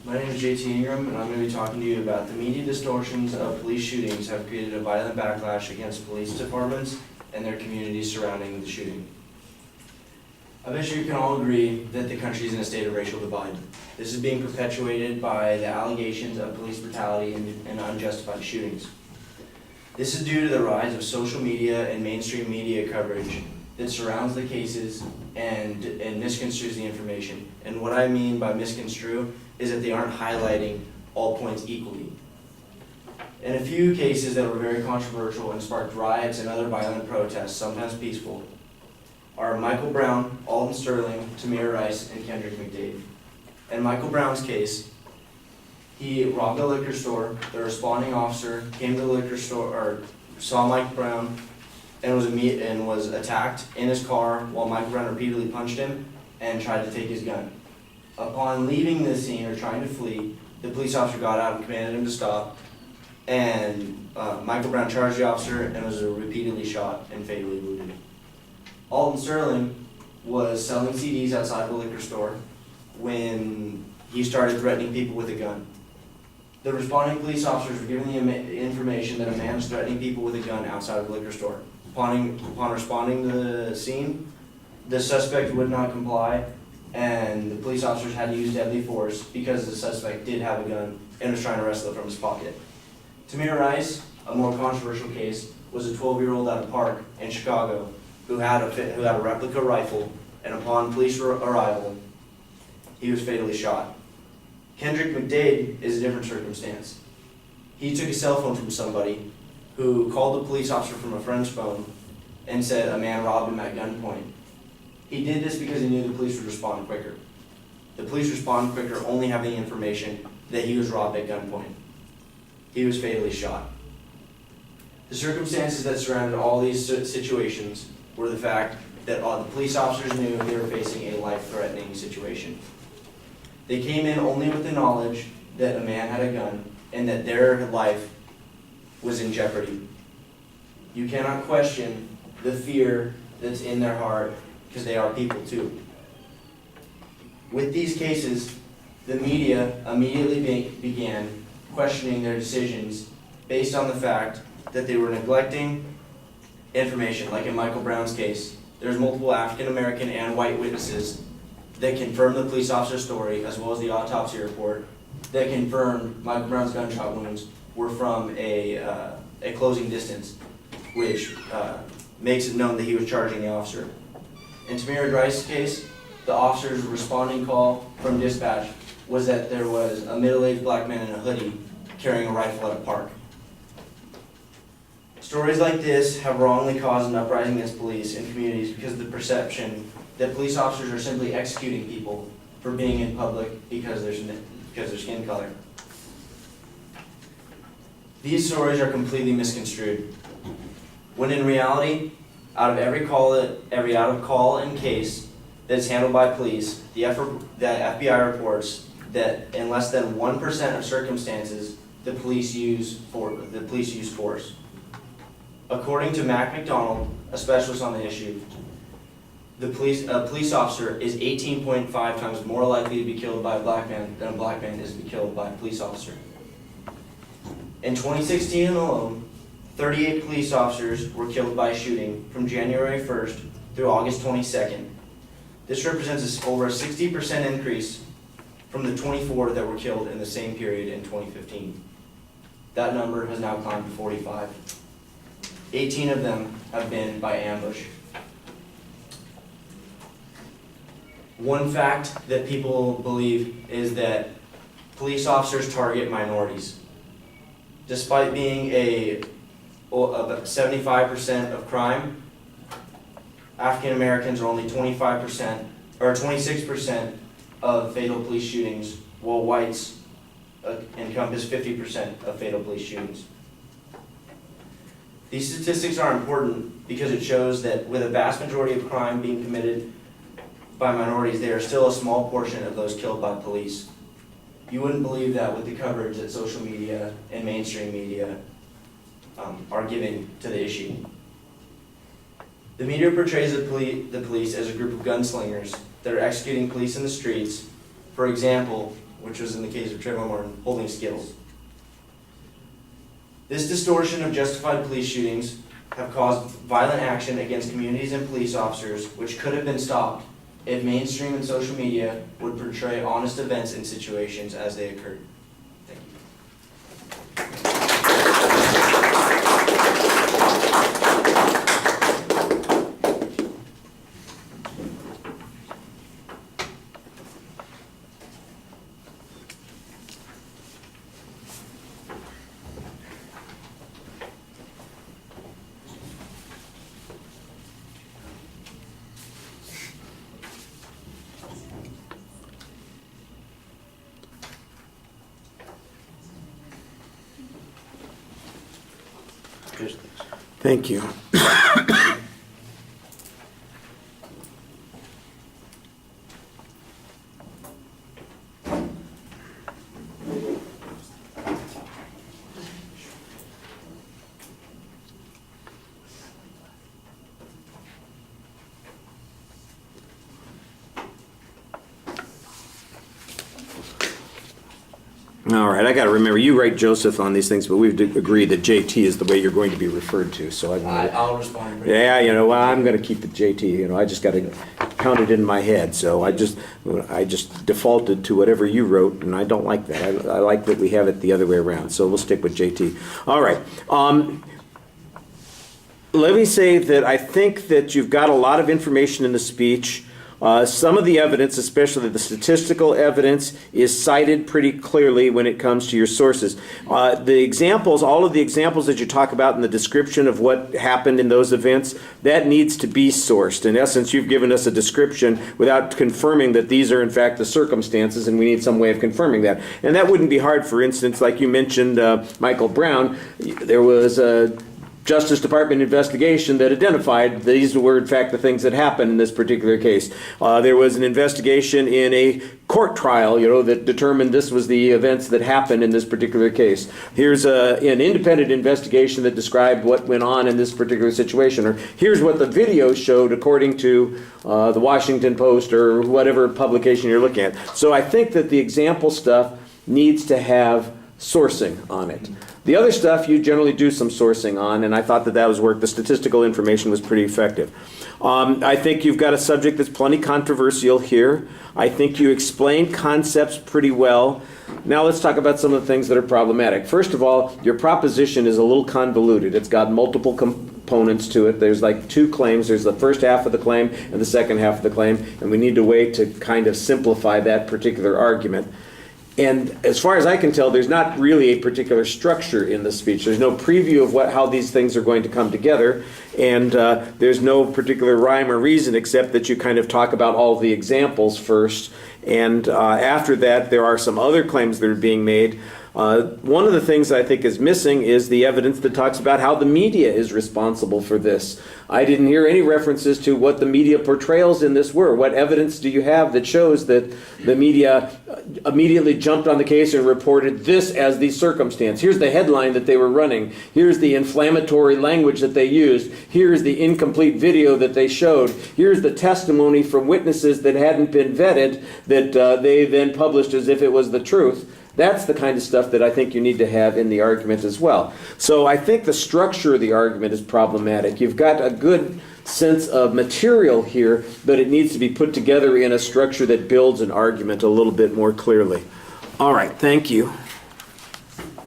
My name is JT Ingram, and I'm going to be talking to you about the media distortions of police shootings have created a violent backlash against police departments and their communities surrounding the shooting. I bet you can all agree that the country is in a state of racial divide. This is being perpetuated by the allegations of police brutality and unjustified shootings. This is due to the rise of social media and mainstream media coverage that surrounds the cases and misconstrues the information. And what I mean by misconstrue is that they aren't highlighting all points equally. In a few cases that were very controversial and sparked riots and other violent protests, sometimes peaceful, are Michael Brown, Alton Sterling, Tamir Rice, and Kendrick McDade. In Michael Brown's case, he robbed a liquor store. The responding officer came to the liquor store, or saw Michael Brown, and was attacked in his car while Michael Brown repeatedly punched him and tried to take his gun. Upon leaving the scene or trying to flee, the police officer got out and commanded him to stop, and Michael Brown charged the officer and was repeatedly shot and fatally wounded. Alton Sterling was selling CDs outside of a liquor store when he started threatening people with a gun. The responding police officers were given the information that a man was threatening people with a gun outside of the liquor store. Upon responding to the scene, the suspect would not comply, and the police officers had to use deadly force because the suspect did have a gun and was trying to wrestle it from his pocket. Tamir Rice, a more controversial case, was a 12-year-old at a park in Chicago who had a replica rifle, and upon police arrival, he was fatally shot. Kendrick McDade is a different circumstance. He took a cell phone from somebody who called the police officer from a friend's phone and said a man robbed him at gunpoint. He did this because he knew the police would respond quicker. The police respond quicker only having the information that he was robbed at gunpoint. He was fatally shot. The circumstances that surrounded all these situations were the fact that the police officers knew they were facing a life-threatening situation. They came in only with the knowledge that a man had a gun and that their life was in jeopardy. You cannot question the fear that's in their heart because they are people too. With these cases, the media immediately began questioning their decisions based on the fact that they were neglecting information. Like in Michael Brown's case, there's multiple African American and white witnesses that confirmed the police officer's story, as well as the autopsy report, that confirmed Michael Brown's gunshot wounds were from a closing distance, which makes it known that he was charging the officer. In Tamir Rice's case, the officer's responding call from dispatch was that there was a middle-aged black man in a hoodie carrying a rifle at a park. Stories like this have wrongly caused an uprising against police and communities because of the perception that police officers are simply executing people for being in public because of their skin color. These stories are completely misconstrued, when in reality, out of every out of call-in case that's handled by police, the FBI reports that in less than 1% of circumstances, the police use force. According to Mac McDonald, a specialist on the issue, a police officer is 18.5 times more likely to be killed by a black man than a black man is to be killed by a police officer. In 2016 alone, 38 police officers were killed by shooting from January 1st through August 22nd. This represents over a 60% increase from the 24 that were killed in the same period in 2015. That number has now climbed to 45. 18 of them have been by ambush. One fact that people believe is that police officers target minorities. Despite being about 75% of crime, African Americans are only 25% or 26% of fatal police shootings, while whites encompass 50% of fatal police shootings. These statistics are important because it shows that with a vast majority of crime being committed by minorities, they are still a small portion of those killed by police. You wouldn't believe that with the coverage that social media and mainstream media are giving to the issue. The media portrays the police as a group of gunslingers that are executing police in the streets. For example, which was in the case of Trayvon Martin, holding Skittles. This distortion of justified police shootings have caused violent action against communities and police officers, which could have been stopped if mainstream and social media would portray honest events and situations as they occurred. Thank you. Thank you. All right, I got to remember, you write Joseph on these things, but we've agreed that JT is the way you're going to be referred to, so I'll respond. yeah, well, I'm going to keep it JT, I just got to count it in my head, so I just defaulted to whatever you wrote, and I don't like that. I like that we have it the other way around, so we'll stick with JT. All right. Let me say that I think that you've got a lot of information in the speech. Some of the evidence, especially the statistical evidence, is cited pretty clearly when it comes to your sources. The examples, all of the examples that you talk about in the description of what happened in those events, that needs to be sourced. In essence, you've given us a description without confirming that these are in fact the circumstances, and we need some way of confirming that. And that wouldn't be hard. For instance, like you mentioned, Michael Brown, there was a Justice Department investigation that identified these were in fact the things that happened in this particular case. There was an investigation in a court trial, that determined this was the events that happened in this particular case. Here's an independent investigation that described what went on in this particular situation. Or here's what the video showed according to the Washington Post or whatever publication you're looking at. So I think that the example stuff needs to have sourcing on it. The other stuff you generally do some sourcing on, and I thought that was work. The statistical information was pretty effective. I think you've got a subject that's plenty controversial here. I think you explain concepts pretty well. Now let's talk about some of the things that are problematic. First of all, your proposition is a little convoluted. It's got multiple components to it. There's like two claims. There's the first half of the claim and the second half of the claim, and we need a way to kind of simplify that particular argument. And as far as I can tell, there's not really a particular structure in the speech. There's no preview of how these things are going to come together, and there's no particular rhyme or reason except that you kind of talk about all the examples first, and after that there are some other claims that are being made. One of the things I think is missing is the evidence that talks about how the media is responsible for this. I didn't hear any references to what the media portrayals in this were. What evidence do you have that shows that the media immediately jumped on the case and reported this as the circumstance? Here's the headline that they were running. Here's the inflammatory language that they used. Here's the incomplete video that they showed. Here's the testimony from witnesses that hadn't been vetted that they then published as if it was the truth. That's the kind of stuff that I think you need to have in the argument as well. So I think the structure of the argument is problematic. You've got a good sense of material here, but it needs to be put together in a structure that builds an argument a little bit more clearly. All right, thank you.